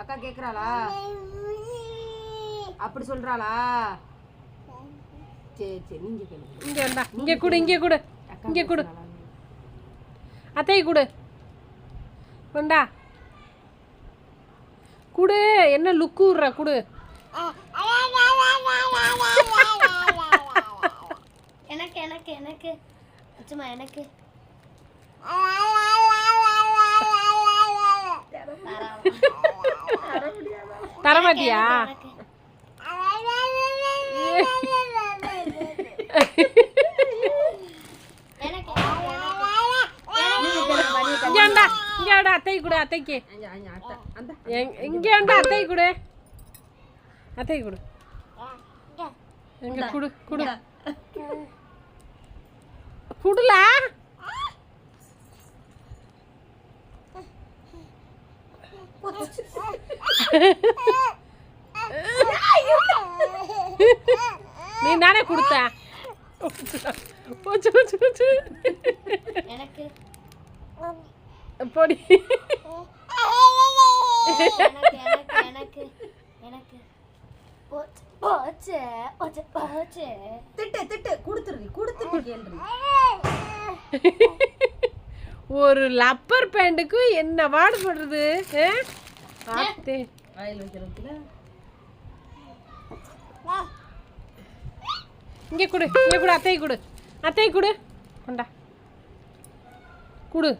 அக்கா கேக்குறாளா? அப்படி சொல்றாளா? சரி சரி நீங்க கேளுங்க. இங்க வந்தா இங்க குடு இங்க குடு இங்க குடு அத்தை குடு கொண்டா குடு. என்ன லுக்கு விடுற குடு. எனக்கு எனக்கு எனக்கு சும்மா எனக்கு தரமாட்டியா? இங்கேண்டா இங்கேடா அத்தை கொடு அத்தைக்கு. இங்கேண்டா அத்தை கொடு அத்தை கொடு. எங்க குடு குடு குடுல. நீ தானே கொடுத்த. எனக்கு பொடி. எனக்கு எனக்கு எனக்கு போச்சு போச்சு போச்சு. திட்டு திட்டு கொடுத்துரு கொடுத்துட்டு கேள்றி. ஒரு லப்பர் பேண்டுக்கு என்ன வாடு பண்றது? ஆத்தே வாயில் வைக்கிறதுல இங்கே கொடு இங்கே கொடு அத்தை கொடு அத்தை கொடு கொண்டா கொடு.